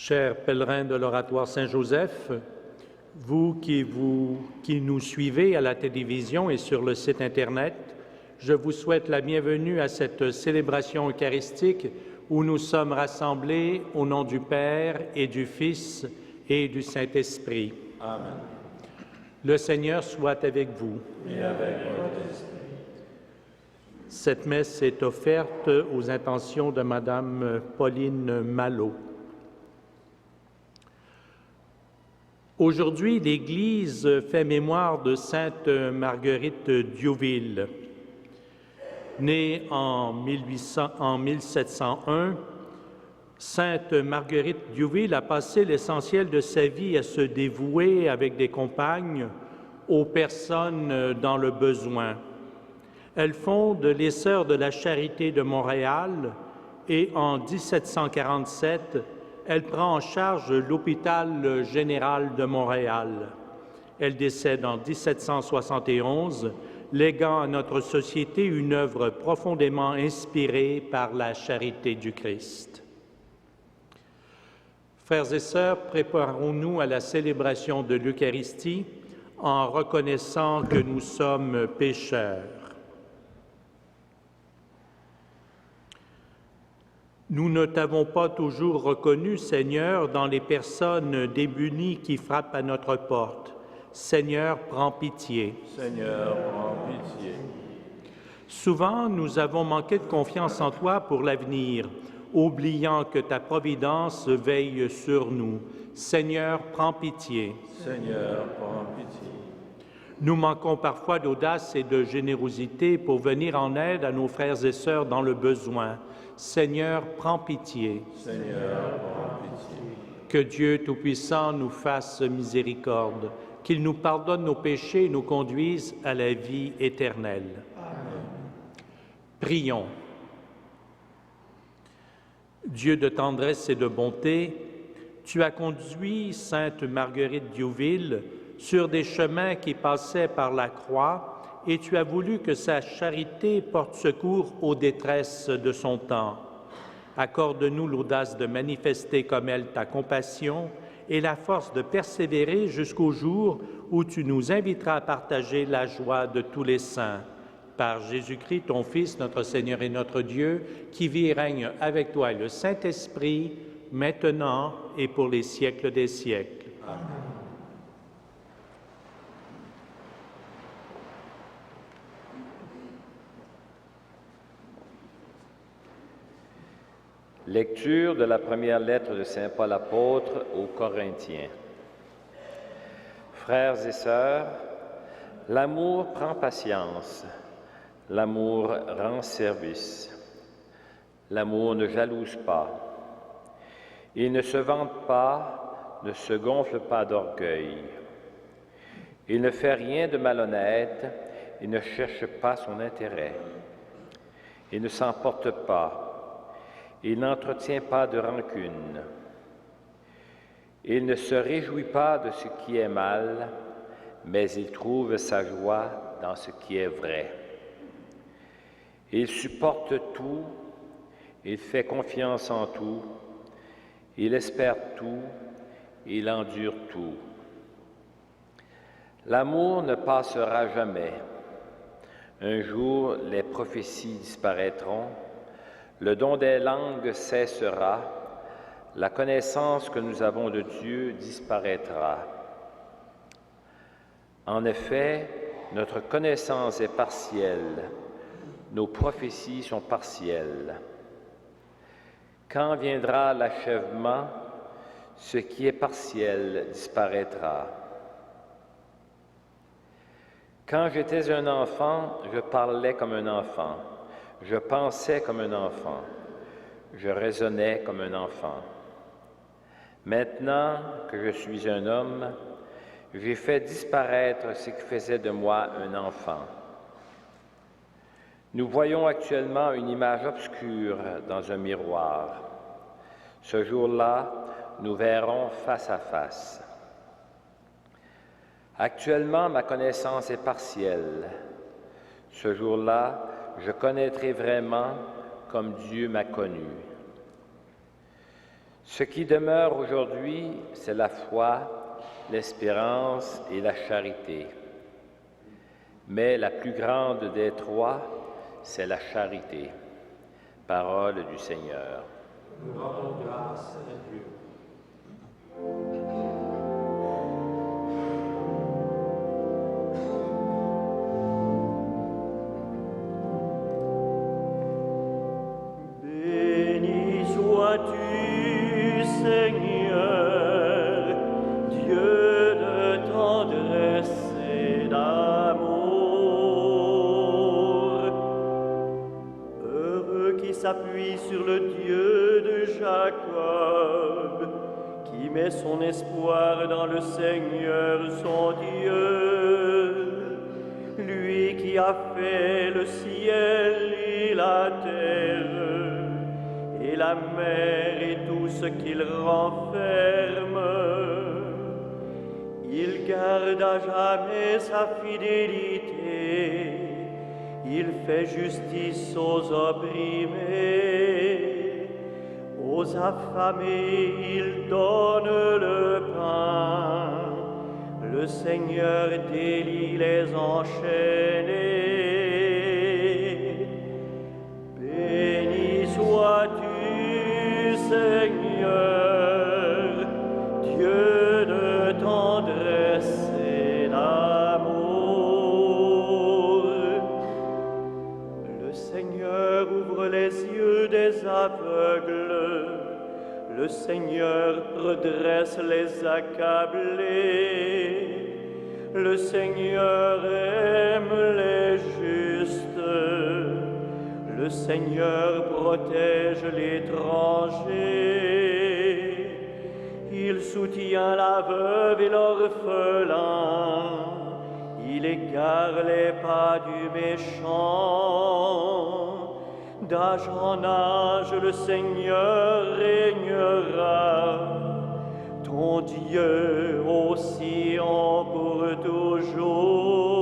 Chers pèlerins de l'Oratoire Saint-Joseph, vous qui nous suivez à la télévision et sur le site Internet, je vous souhaite la bienvenue à cette célébration eucharistique où nous sommes rassemblés au nom du Père et du Fils et du Saint-Esprit. Amen. Le Seigneur soit avec vous. Et avec votre esprit. Cette messe est offerte aux intentions de Madame Pauline Malot. Aujourd'hui, l'Église fait mémoire de Sainte Marguerite Diouville. Née en 1701, Sainte Marguerite Diouville a passé l'essentiel de sa vie à se dévouer avec des compagnes aux personnes dans le besoin. Elle fonde les Sœurs de la Charité de Montréal et en 1747, elle prend en charge l'Hôpital général de Montréal. Elle décède en 1771, léguant à notre société une œuvre profondément inspirée par la charité du Christ. Frères et sœurs, préparons-nous à la célébration de l'Eucharistie en reconnaissant que nous sommes pécheurs. Nous ne t'avons pas toujours reconnu, Seigneur, dans les personnes démunies qui frappent à notre porte. Seigneur, prends pitié. Seigneur, prends pitié. Souvent, nous avons manqué de confiance en toi pour l'avenir, oubliant que ta providence veille sur nous. Seigneur, prends pitié. Seigneur, prends pitié. Nous manquons parfois d'audace et de générosité pour venir en aide à nos frères et sœurs dans le besoin. Seigneur, prends pitié. Seigneur, prends pitié. Que Dieu Tout-Puissant nous fasse miséricorde, qu'il nous pardonne nos péchés et nous conduise à la vie éternelle. Amen. Prions. Dieu de tendresse et de bonté, tu as conduit Sainte Marguerite Diouville sur des chemins qui passaient par la croix et tu as voulu que sa charité porte secours aux détresses de son temps. Accorde-nous l'audace de manifester comme elle ta compassion et la force de persévérer jusqu'au jour où tu nous inviteras à partager la joie de tous les saints. Par Jésus-Christ, ton Fils, notre Seigneur et notre Dieu, qui vit et règne avec toi et le Saint-Esprit, maintenant et pour les siècles des siècles. Amen. Lecture de la première lettre de Saint Paul apôtre aux Corinthiens. Frères et sœurs, l'amour prend patience, l'amour rend service, l'amour ne jalouse pas, il ne se vante pas, ne se gonfle pas d'orgueil, il ne fait rien de malhonnête, il ne cherche pas son intérêt, il ne s'emporte pas, il n'entretient pas de rancune. Il ne se réjouit pas de ce qui est mal, mais il trouve sa joie dans ce qui est vrai. Il supporte tout, il fait confiance en tout, il espère tout, il endure tout. L'amour ne passera jamais. Un jour, les prophéties disparaîtront, le don des langues cessera, la connaissance que nous avons de Dieu disparaîtra. En effet, notre connaissance est partielle, nos prophéties sont partielles. Quand viendra l'achèvement, ce qui est partiel disparaîtra. Quand j'étais un enfant, je parlais comme un enfant. Je pensais comme un enfant, je raisonnais comme un enfant. Maintenant que je suis un homme, j'ai fait disparaître ce qui faisait de moi un enfant. Nous voyons actuellement une image obscure dans un miroir. Ce jour-là, nous verrons face à face. Actuellement, ma connaissance est partielle. Ce jour-là, je connaîtrai vraiment comme Dieu m'a connu. Ce qui demeure aujourd'hui, c'est la foi, l'espérance et la charité. Mais la plus grande des trois, c'est la charité. Parole du Seigneur. Nous rendons grâce à Dieu. Béni sois-tu, Seigneur, Dieu de tendresse et d'amour. Heureux qui s'appuie sur le Dieu de Jacob, qui met son espoir dans le Seigneur son Dieu, lui qui a fait le ciel et la terre, et la mer et tout ce qu'il renferme. Il garde à jamais sa fidélité, il fait justice aux opprimés, aux affamés il donne le pain, le Seigneur délie les enchaînés. Béni sois-tu, Seigneur, Dieu de tendresse et d'amour. Le Seigneur ouvre les yeux des aveugles, le Seigneur redresse les accablés, le Seigneur aime les justes, le Seigneur protège l'étranger, il soutient la veuve et l'orphelin, il égare les pas du méchant. D'âge en âge, le Seigneur régnera, ton Dieu aussi en pour toujours.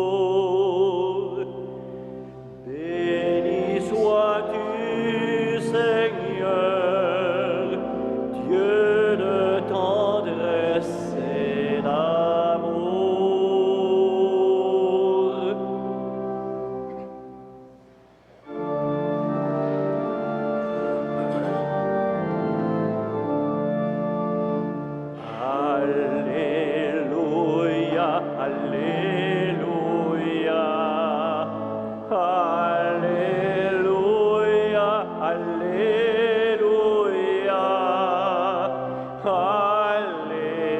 Béni sois-tu, Seigneur, Dieu de tendresse et d'amour. Alléluia, Alléluia, Alléluia, Alléluia,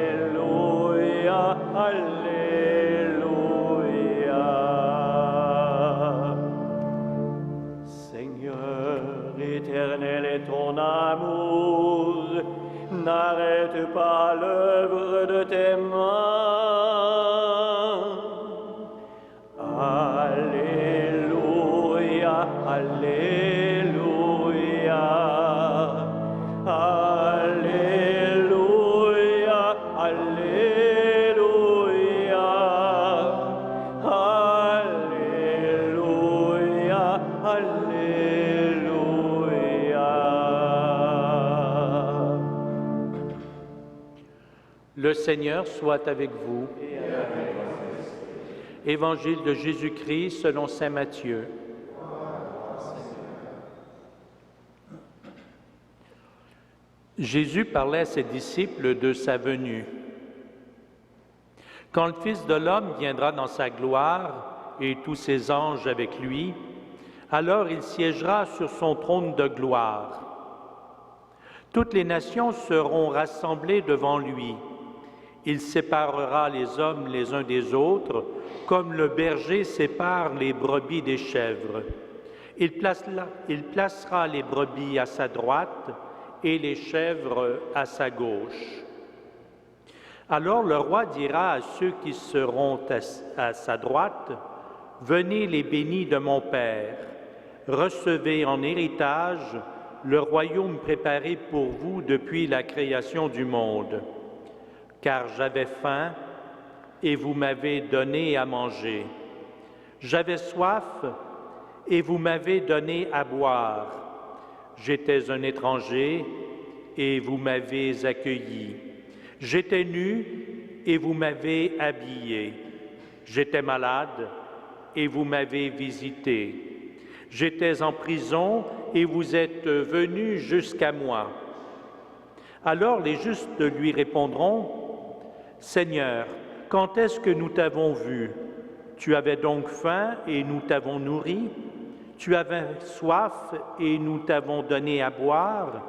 Alléluia, Alléluia. Seigneur éternel est ton amour, n'arrête pas l'œuvre de tes mains. Alléluia, Alléluia, Alléluia, Alléluia, Alléluia, Alléluia. Le Seigneur soit avec vous. Évangile de Jésus-Christ selon saint Matthieu. Jésus parlait à ses disciples de sa venue. Quand le Fils de l'homme viendra dans sa gloire et tous ses anges avec lui, alors il siégera sur son trône de gloire. Toutes les nations seront rassemblées devant lui. Il séparera les hommes les uns des autres, comme le berger sépare les brebis des chèvres. Il placera les brebis à sa droite et les chèvres à sa gauche. Alors le roi dira à ceux qui seront à sa droite, « Venez les bénis de mon Père, recevez en héritage le royaume préparé pour vous depuis la création du monde. Car j'avais faim et vous m'avez donné à manger. J'avais soif et vous m'avez donné à boire. J'étais un étranger et vous m'avez accueilli. J'étais nu et vous m'avez habillé. J'étais malade et vous m'avez visité. J'étais en prison et vous êtes venus jusqu'à moi. Alors les justes lui répondront, Seigneur, quand est-ce que nous t'avons vu? Tu avais donc faim et nous t'avons nourri? Tu avais soif et nous t'avons donné à boire?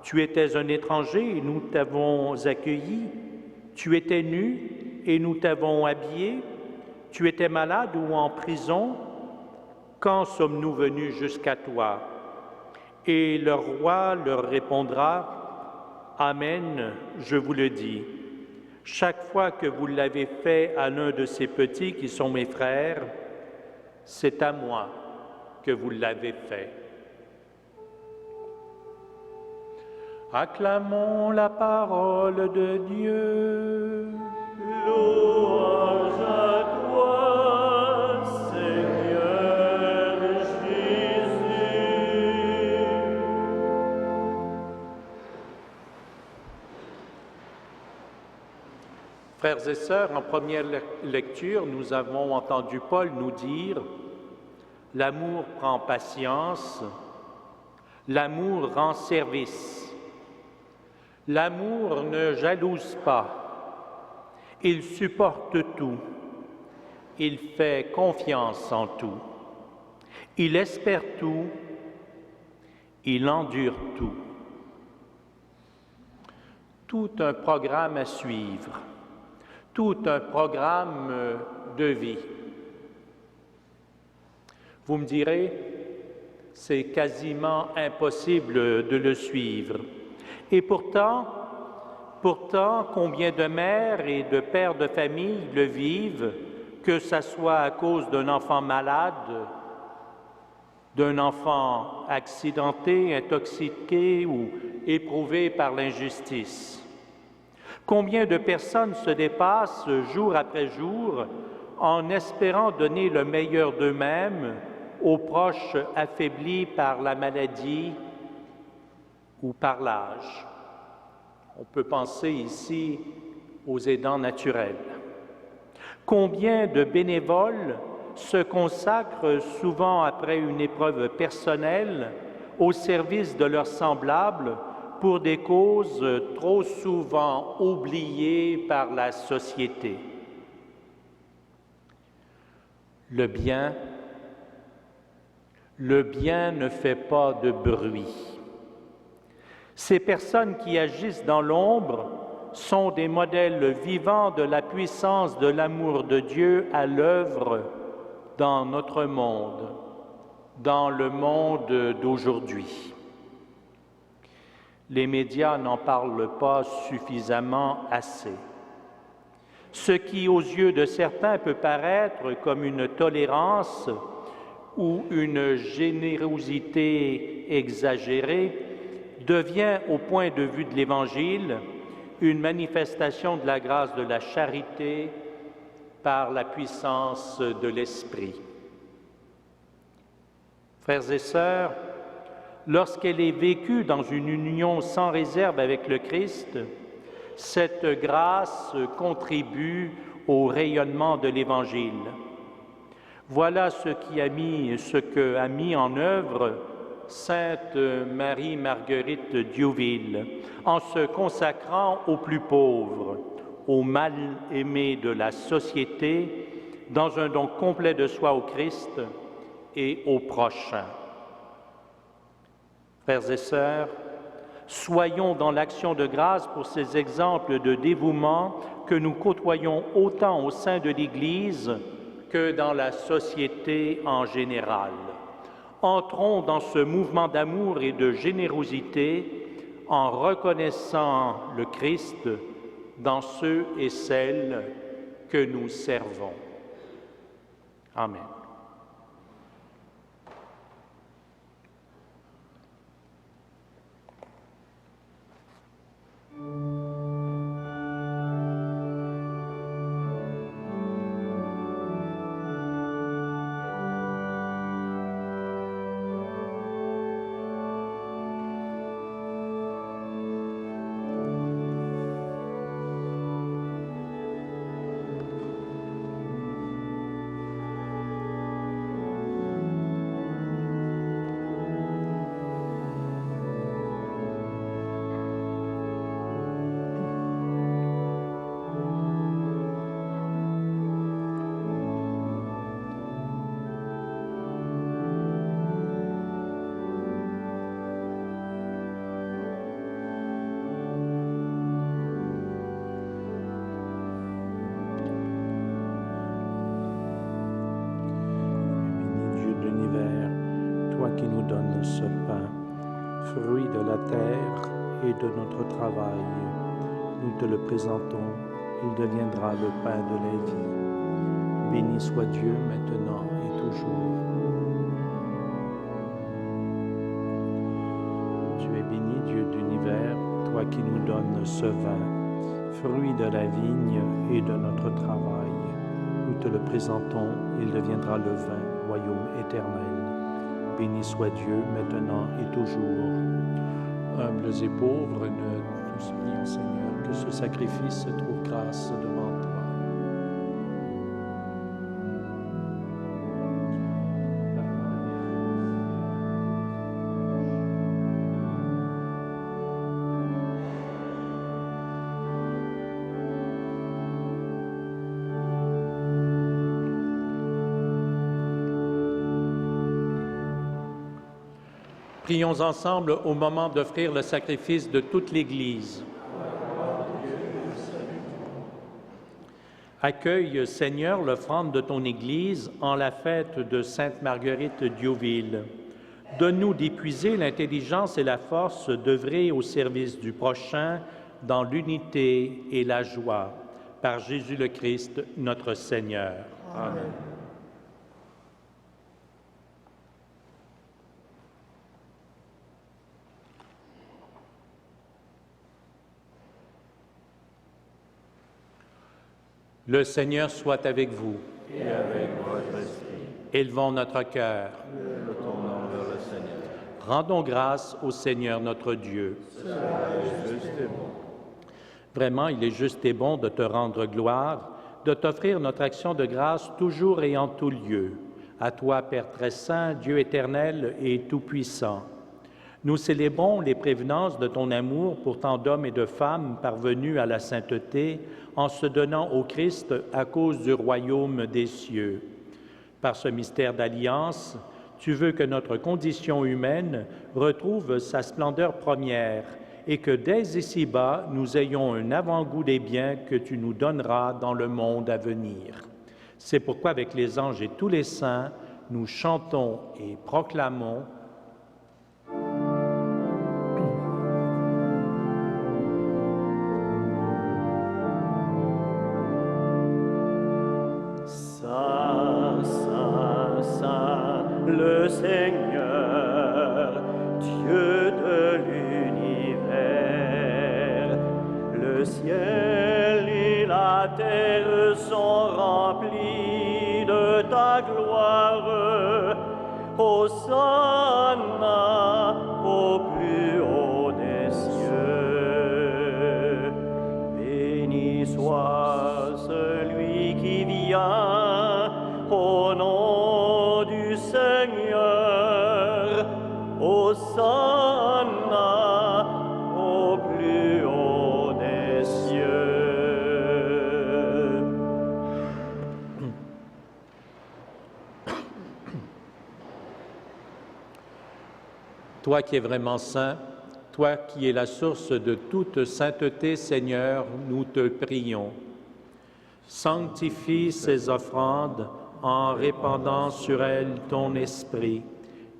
Tu étais un étranger et nous t'avons accueilli? Tu étais nu et nous t'avons habillé? Tu étais malade ou en prison? Quand sommes-nous venus jusqu'à toi? Et le roi leur répondra, Amen, je vous le dis. Chaque fois que vous l'avez fait à l'un de ces petits qui sont mes frères, c'est à moi que vous l'avez fait. Acclamons la parole de Dieu. Louange à toi, Seigneur Jésus. Frères et sœurs, en première lecture, nous avons entendu Paul nous dire « L'amour prend patience, l'amour rend service. L'amour ne jalouse pas, il supporte tout, il fait confiance en tout, il espère tout, il endure tout. » Tout un programme à suivre, tout un programme de vie. Vous me direz, c'est quasiment impossible de le suivre. Et pourtant, combien de mères et de pères de famille le vivent, que ce soit à cause d'un enfant malade, d'un enfant accidenté, intoxiqué ou éprouvé par l'injustice. Combien de personnes se dépassent jour après jour en espérant donner le meilleur d'eux-mêmes aux proches affaiblis par la maladie ou par l'âge. On peut penser ici aux aidants naturels. Combien de bénévoles se consacrent souvent après une épreuve personnelle au service de leurs semblables pour des causes trop souvent oubliées par la société. Le bien ne fait pas de bruit. Ces personnes qui agissent dans l'ombre sont des modèles vivants de la puissance de l'amour de Dieu à l'œuvre dans notre monde, dans le monde d'aujourd'hui. Les médias n'en parlent pas suffisamment assez. Ce qui, aux yeux de certains, peut paraître comme une tolérance ou une générosité exagérée, devient, au point de vue de l'Évangile, une manifestation de la grâce de la charité par la puissance de l'Esprit. Frères et sœurs, lorsqu'elle est vécue dans une union sans réserve avec le Christ, cette grâce contribue au rayonnement de l'Évangile. Voilà ce que a mis en œuvre Sainte Marie-Marguerite Diouville, en se consacrant aux plus pauvres, aux mal-aimés de la société, dans un don complet de soi au Christ et au prochain. Frères et sœurs, soyons dans l'action de grâce pour ces exemples de dévouement que nous côtoyons autant au sein de l'Église que dans la société en général. Entrons dans ce mouvement d'amour et de générosité en reconnaissant le Christ dans ceux et celles que nous servons. Amen. fruit de la terre et de notre travail. Nous te le présentons, il deviendra le pain de la vie. Béni soit Dieu maintenant et toujours. Tu es béni, Dieu d'univers, toi qui nous donnes ce vin, fruit de la vigne et de notre travail. Nous te le présentons, il deviendra le vin, royaume éternel. Béni soit Dieu, maintenant et toujours. Humbles et pauvres, nous supplions, Seigneur, que ce sacrifice trouve grâce devant toi. Prions ensemble au moment d'offrir le sacrifice de toute l'Église. Accueille, Seigneur, l'offrande de ton Église en la fête de Sainte Marguerite Diouville. Donne-nous d'épuiser l'intelligence et la force d'œuvrer au service du prochain dans l'unité et la joie. Par Jésus le Christ, notre Seigneur. Amen. Le Seigneur soit avec vous. Et avec votre esprit, Élevons notre cœur. nous tournons vers le Seigneur. Rendons grâce au Seigneur notre Dieu. Cela est juste et bon. Vraiment, il est juste et bon de te rendre gloire, de t'offrir notre action de grâce toujours et en tout lieu. À toi, Père très saint, Dieu éternel et tout-puissant. Nous célébrons les prévenances de ton amour pour tant d'hommes et de femmes parvenus à la sainteté en se donnant au Christ à cause du royaume des cieux. Par ce mystère d'alliance, tu veux que notre condition humaine retrouve sa splendeur première et que dès ici-bas, nous ayons un avant-goût des biens que tu nous donneras dans le monde à venir. C'est pourquoi, avec les anges et tous les saints, nous chantons et proclamons Saint, Saint, Saint, le Seigneur, Dieu de l'univers. Le ciel et la terre sont remplis de ta gloire. Hosanna au plus haut des cieux. Béni soit celui qui vient au nom du Seigneur. Hosanna au plus haut des cieux. Toi qui es vraiment saint, toi qui es la source de toute sainteté, Seigneur, nous te prions. Sanctifie ces offrandes en répandant sur elles ton esprit,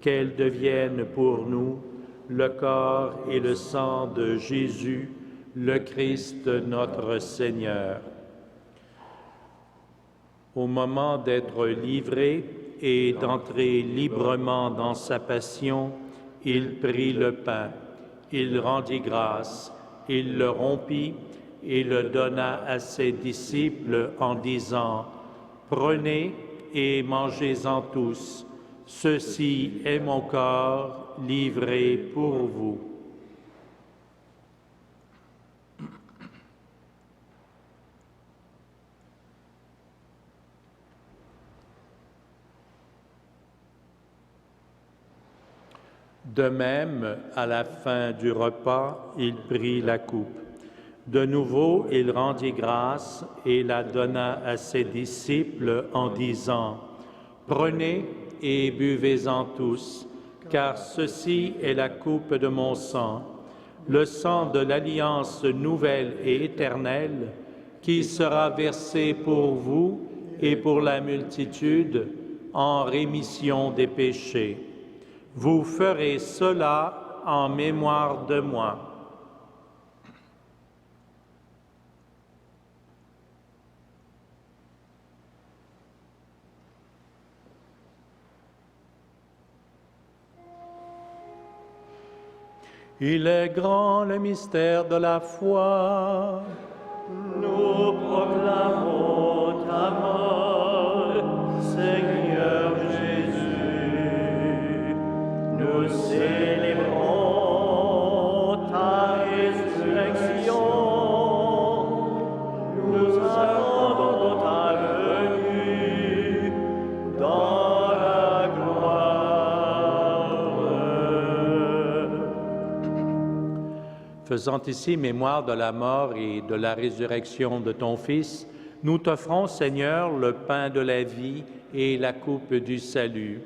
qu'elles deviennent pour nous le corps et le sang de Jésus, le Christ notre Seigneur. Au moment d'être livré et d'entrer librement dans sa passion, il prit le pain, il rendit grâce, il le rompit et le donna à ses disciples en disant « Prenez et mangez-en tous, ceci est mon corps livré pour vous. » De même, à la fin du repas, il prit la coupe. De nouveau, il rendit grâce et la donna à ses disciples en disant « Prenez et buvez-en tous, car ceci est la coupe de mon sang, le sang de l'alliance nouvelle et éternelle, qui sera versé pour vous et pour la multitude en rémission des péchés. Vous ferez cela en mémoire de moi. Il est grand le mystère de la foi. Nous proclamons ta mort, Seigneur Jésus. Nous célébrons ta résurrection. Nous attendons ta venue dans la gloire. Faisant ici mémoire de la mort et de la résurrection de ton Fils, nous t'offrons, Seigneur, le pain de la vie et la coupe du salut.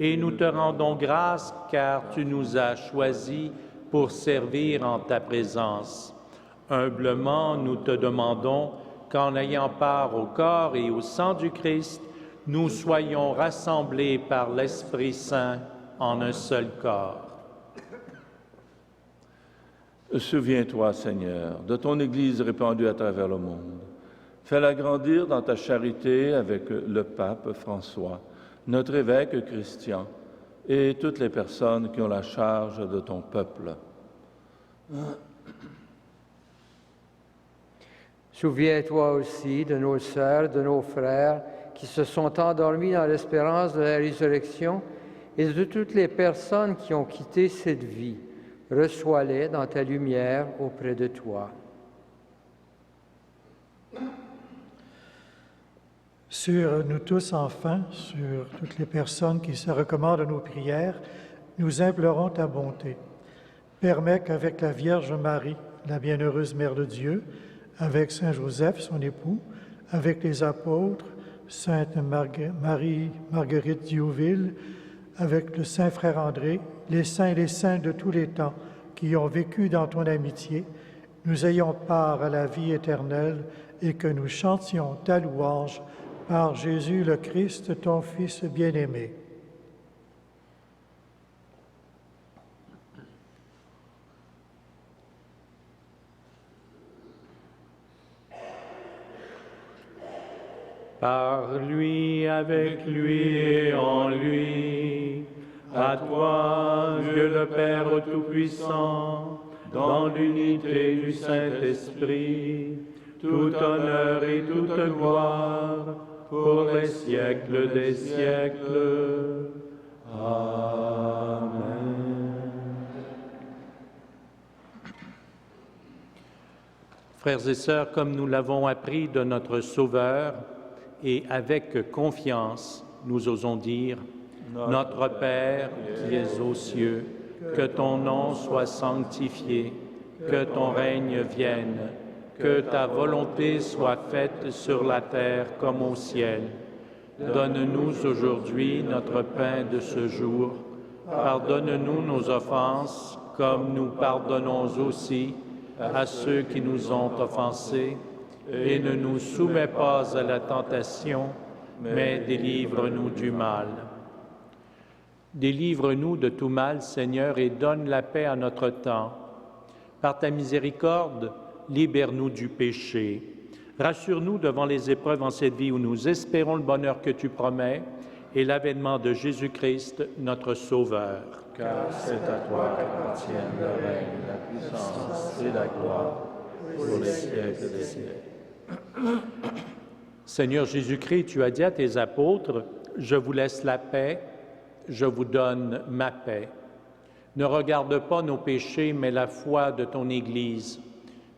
Et nous te rendons grâce car tu nous as choisis pour servir en ta présence. Humblement, nous te demandons qu'en ayant part au corps et au sang du Christ, nous soyons rassemblés par l'Esprit Saint en un seul corps. Souviens-toi, Seigneur, de ton Église répandue à travers le monde. Fais-la grandir dans ta charité avec le pape François, notre évêque Christian et toutes les personnes qui ont la charge de ton peuple. Souviens-toi aussi de nos sœurs, de nos frères qui se sont endormis dans l'espérance de la résurrection et de toutes les personnes qui ont quitté cette vie. Reçois-les dans ta lumière auprès de toi. Sur nous tous, enfin, sur toutes les personnes qui se recommandent à nos prières, nous implorons ta bonté. Permets qu'avec la Vierge Marie, la bienheureuse Mère de Dieu, avec Saint Joseph, son époux, avec les apôtres, Sainte Marie Marguerite Diouville, avec le Saint Frère André, les saints et les saints de tous les temps qui ont vécu dans ton amitié, nous ayons part à la vie éternelle et que nous chantions ta louange par Jésus le Christ, ton Fils bien-aimé. Par lui, avec lui et en lui, à toi, Dieu le Père Tout-Puissant, dans l'unité du Saint-Esprit, tout honneur et toute gloire, pour les siècles des siècles. Amen. Frères et sœurs, comme nous l'avons appris de notre Sauveur, et avec confiance, nous osons dire, Notre Père qui es aux cieux, que ton nom soit sanctifié, que ton règne vienne, que ta volonté soit faite sur la terre comme au ciel. Donne-nous aujourd'hui notre pain de ce jour. Pardonne-nous nos offenses, comme nous pardonnons aussi à ceux qui nous ont offensés. Et ne nous soumets pas à la tentation, mais délivre-nous du mal. Délivre-nous de tout mal, Seigneur, et donne la paix à notre temps. Par ta miséricorde, libère-nous du péché. Rassure-nous devant les épreuves en cette vie où nous espérons le bonheur que tu promets et l'avènement de Jésus-Christ, notre Sauveur. Car c'est à toi qu'appartiennent le règne, la puissance et la gloire pour les siècles des siècles. Seigneur Jésus-Christ, tu as dit à tes apôtres, « Je vous laisse la paix, je vous donne ma paix. » Ne regarde pas nos péchés, mais la foi de ton Église.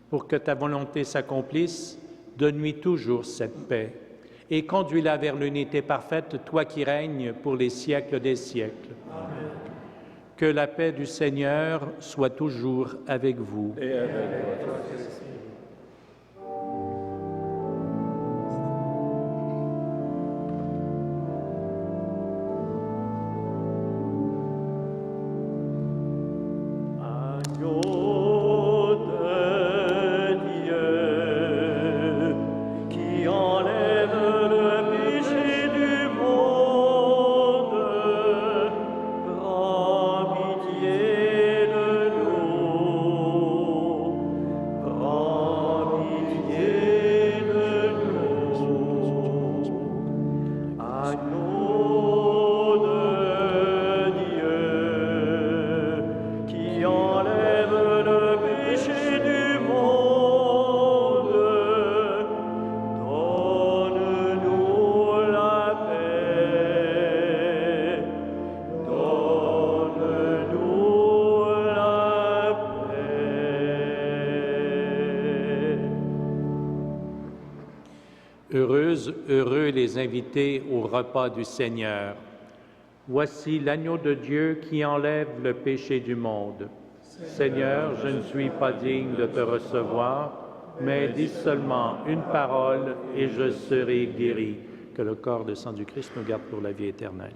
Pour que ta volonté s'accomplisse, donne-lui toujours cette paix et conduis-la vers l'unité parfaite, toi qui règnes pour les siècles des siècles. Amen. Que la paix du Seigneur soit toujours avec vous. Et avec votre esprit. Pitié de Heureuses, heureux les invités au repas du Seigneur. Voici l'agneau de Dieu qui enlève le péché du monde. Seigneur, je ne suis pas digne de te recevoir, mais dis seulement une parole et je serai guéri. Que le corps et le sang du Christ nous garde pour la vie éternelle.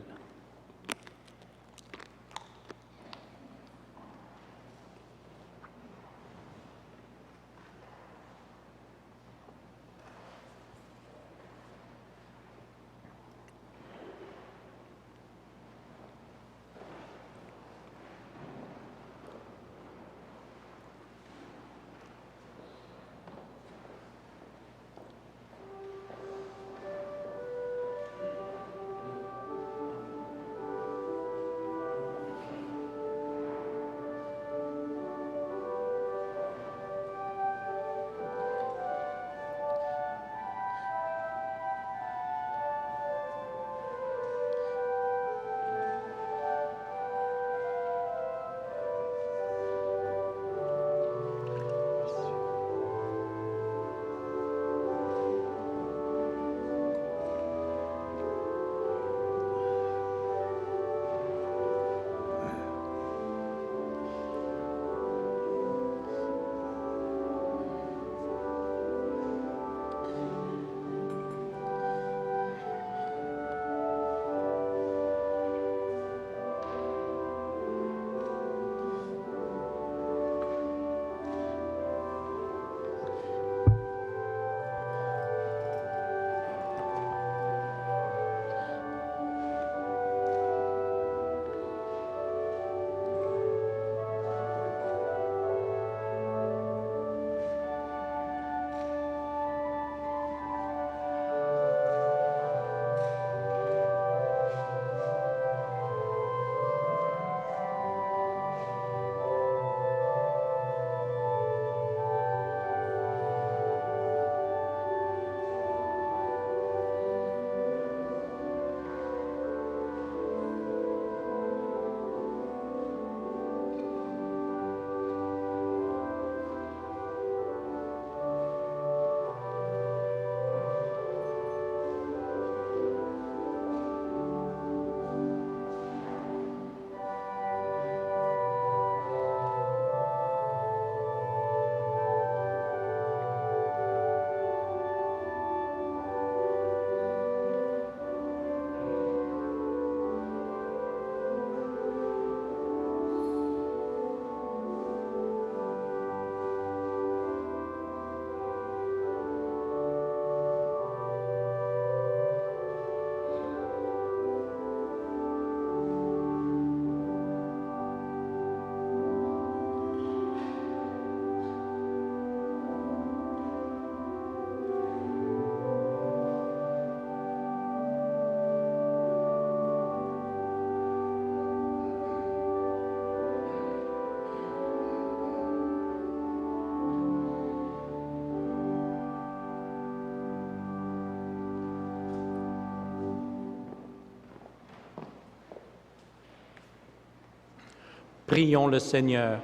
Prions le Seigneur.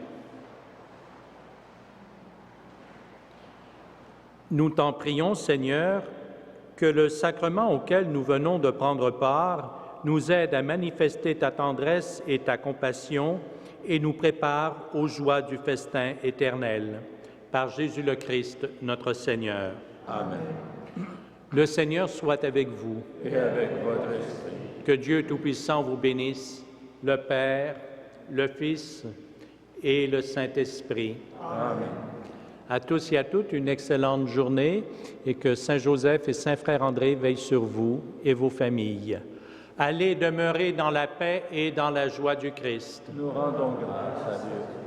Nous t'en prions, Seigneur, que le sacrement auquel nous venons de prendre part nous aide à manifester ta tendresse et ta compassion et nous prépare aux joies du festin éternel. Par Jésus le Christ, notre Seigneur. Amen. Le Seigneur soit avec vous. Et avec votre esprit. Que Dieu Tout-Puissant vous bénisse, le Père, le Fils et le Saint-Esprit. Amen. À tous et à toutes, une excellente journée et que Saint Joseph et Saint Frère André veillent sur vous et vos familles. Allez demeurer dans la paix et dans la joie du Christ. Nous rendons grâce à Dieu.